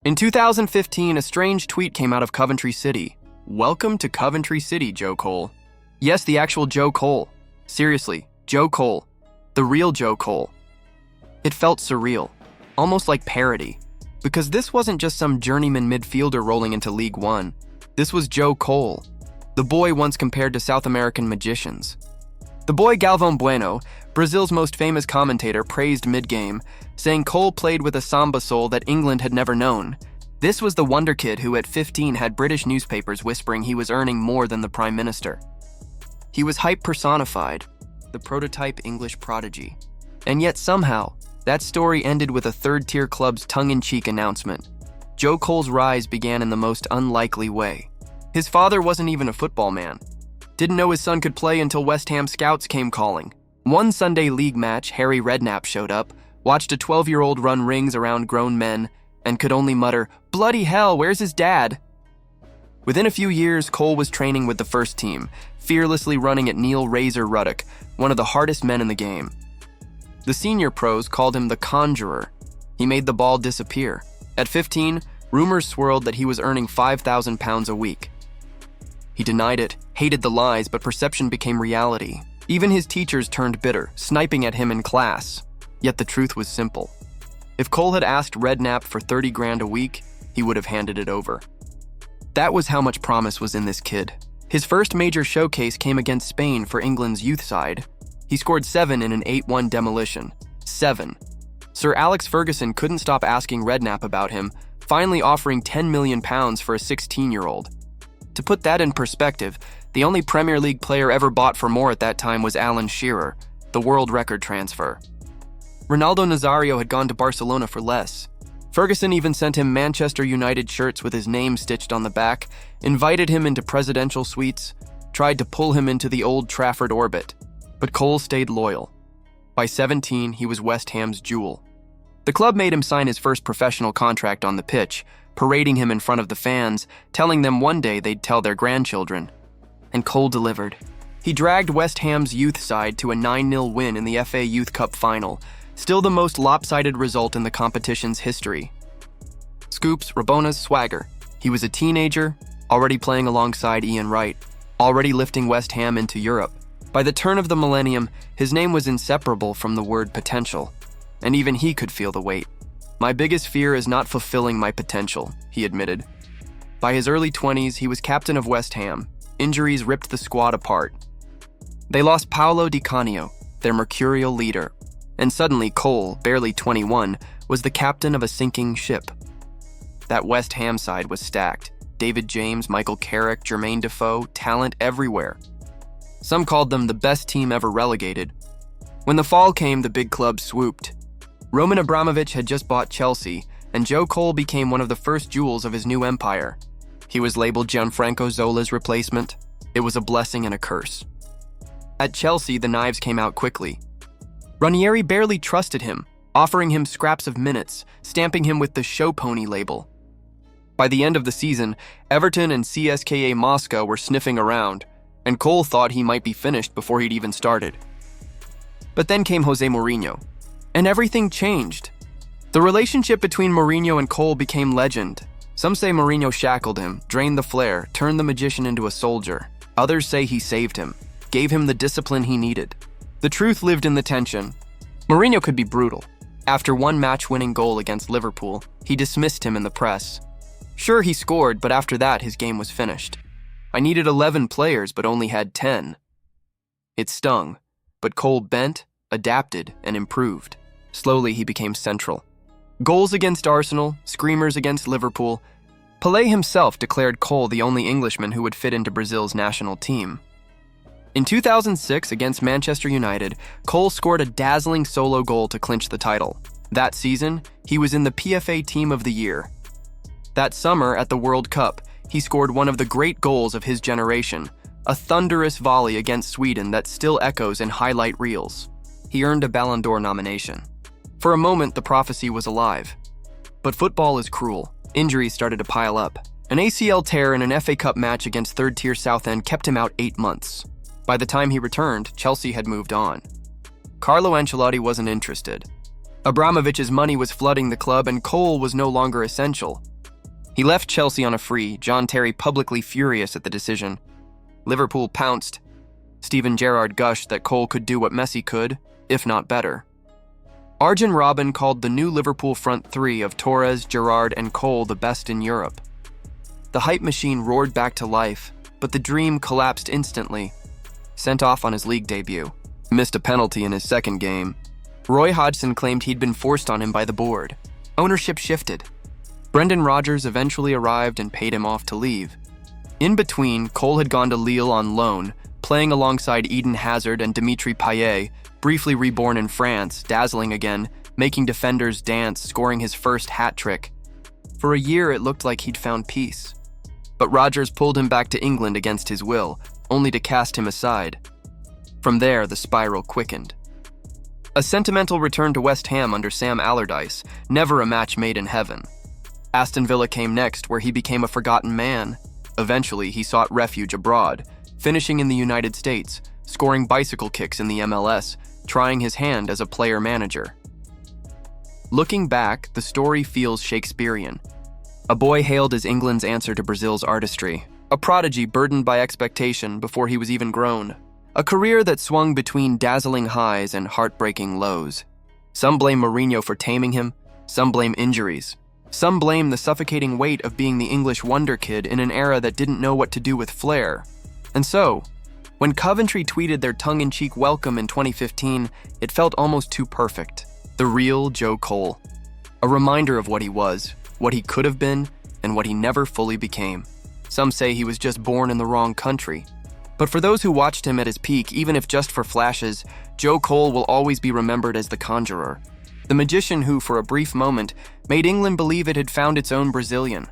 In 2015, a strange tweet came out of Coventry City. "Welcome to Coventry City, Joe Cole." Yes, the actual Joe Cole. Seriously, Joe Cole. The real Joe Cole. It felt surreal, almost like parody, because this wasn't just some journeyman midfielder rolling into League One. This was Joe Cole, the boy once compared to South American magicians. The boy Galvão Bueno, Brazil's most famous commentator, praised mid-game, saying Cole played with a samba soul that England had never known. This was the wonderkid who at 15 had British newspapers whispering he was earning more than the Prime Minister. He was hype personified, the prototype English prodigy. And yet somehow, that story ended with a third-tier club's tongue-in-cheek announcement. Joe Cole's rise began in the most unlikely way. His father wasn't even a football man. Didn't know his son could play until West Ham scouts came calling. One Sunday league match, Harry Redknapp showed up, watched a 12-year-old run rings around grown men, and could only mutter, "Bloody hell, where's his dad?" Within a few years, Cole was training with the first team, fearlessly running at Neil Razor Ruddock, one of the hardest men in the game. The senior pros called him the Conjurer. He made the ball disappear. At 15, rumors swirled that he was earning £5,000 a week. He denied it, hated the lies, but perception became reality. Even his teachers turned bitter, sniping at him in class. Yet the truth was simple. If Cole had asked Redknapp for 30 grand a week, he would have handed it over. That was how much promise was in this kid. His first major showcase came against Spain for England's youth side. He scored 7 in an 8-1 demolition. 7. Sir Alex Ferguson couldn't stop asking Redknapp about him, finally offering £10 million for a 16-year-old. To put that in perspective, the only Premier League player ever bought for more at that time was Alan Shearer, the world record transfer. Ronaldo Nazario had gone to Barcelona for less. Ferguson even sent him Manchester United shirts with his name stitched on the back, invited him into presidential suites, tried to pull him into the Old Trafford orbit. But Cole stayed loyal. By 17, he was West Ham's jewel. The club made him sign his first professional contract on the pitch, parading him in front of the fans, telling them one day they'd tell their grandchildren. And Cole delivered. He dragged West Ham's youth side to a 9-0 win in the FA Youth Cup final, still the most lopsided result in the competition's history. Scoops, Rabona's swagger. He was a teenager, already playing alongside Ian Wright, already lifting West Ham into Europe. By the turn of the millennium, his name was inseparable from the word potential, and even he could feel the weight. "My biggest fear is not fulfilling my potential," he admitted. By his early 20s, he was captain of West Ham. Injuries ripped the squad apart. They lost Paolo Di Canio, their mercurial leader, and suddenly Cole, barely 21, was the captain of a sinking ship. That West Ham side was stacked. David James, Michael Carrick, Jermaine Defoe, talent everywhere. Some called them the best team ever relegated. When the fall came, the big club swooped. Roman Abramovich had just bought Chelsea, and Joe Cole became one of the first jewels of his new empire. He was labeled Gianfranco Zola's replacement. It was a blessing and a curse. At Chelsea, the knives came out quickly. Ranieri barely trusted him, offering him scraps of minutes, stamping him with the show pony label. By the end of the season, Everton and CSKA Moscow were sniffing around, and Cole thought he might be finished before he'd even started. But then came Jose Mourinho, and everything changed. The relationship between Mourinho and Cole became legend. Some say Mourinho shackled him, drained the flair, turned the magician into a soldier. Others say he saved him, gave him the discipline he needed. The truth lived in the tension. Mourinho could be brutal. After one match-winning goal against Liverpool, he dismissed him in the press. Sure, he scored, but after that, his game was finished. "I needed 11 players, but only had 10. It stung, but Cole bent, adapted, and improved. Slowly, he became central. Goals against Arsenal, screamers against Liverpool. Pelé himself declared Cole the only Englishman who would fit into Brazil's national team. In 2006, against Manchester United, Cole scored a dazzling solo goal to clinch the title. That season, he was in the PFA Team of the Year. That summer, at the World Cup, he scored one of the great goals of his generation, a thunderous volley against Sweden that still echoes in highlight reels. He earned a Ballon d'Or nomination. For a moment, the prophecy was alive. But football is cruel. Injuries started to pile up. An ACL tear in an FA Cup match against third-tier Southend kept him out 8 months. By the time he returned, Chelsea had moved on. Carlo Ancelotti wasn't interested. Abramovich's money was flooding the club, and Cole was no longer essential. He left Chelsea on a free, John Terry publicly furious at the decision. Liverpool pounced. Steven Gerrard gushed that Cole could do what Messi could, if not better. Arjen Robben called the new Liverpool front three of Torres, Gerrard, and Cole the best in Europe. The hype machine roared back to life, but the dream collapsed instantly. Sent off on his league debut. Missed a penalty in his second game. Roy Hodgson claimed he'd been forced on him by the board. Ownership shifted. Brendan Rodgers eventually arrived and paid him off to leave. In between, Cole had gone to Lille on loan, playing alongside Eden Hazard and Dimitri Payet, briefly reborn in France, dazzling again, making defenders dance, scoring his first hat trick. For a year, it looked like he'd found peace. But Rodgers pulled him back to England against his will, only to cast him aside. From there, the spiral quickened. A sentimental return to West Ham under Sam Allardyce, never a match made in heaven. Aston Villa came next, where he became a forgotten man. Eventually, he sought refuge abroad, finishing in the United States, scoring bicycle kicks in the MLS, trying his hand as a player-manager. Looking back, the story feels Shakespearean. A boy hailed as England's answer to Brazil's artistry, a prodigy burdened by expectation before he was even grown, a career that swung between dazzling highs and heartbreaking lows. Some blame Mourinho for taming him, some blame injuries. Some blame the suffocating weight of being the English wonderkid in an era that didn't know what to do with flair. And so, when Coventry tweeted their tongue-in-cheek welcome in 2015, it felt almost too perfect. The real Joe Cole. A reminder of what he was, what he could have been, and what he never fully became. Some say he was just born in the wrong country. But for those who watched him at his peak, even if just for flashes, Joe Cole will always be remembered as the conjurer. The magician who, for a brief moment, made England believe it had found its own Brazilian.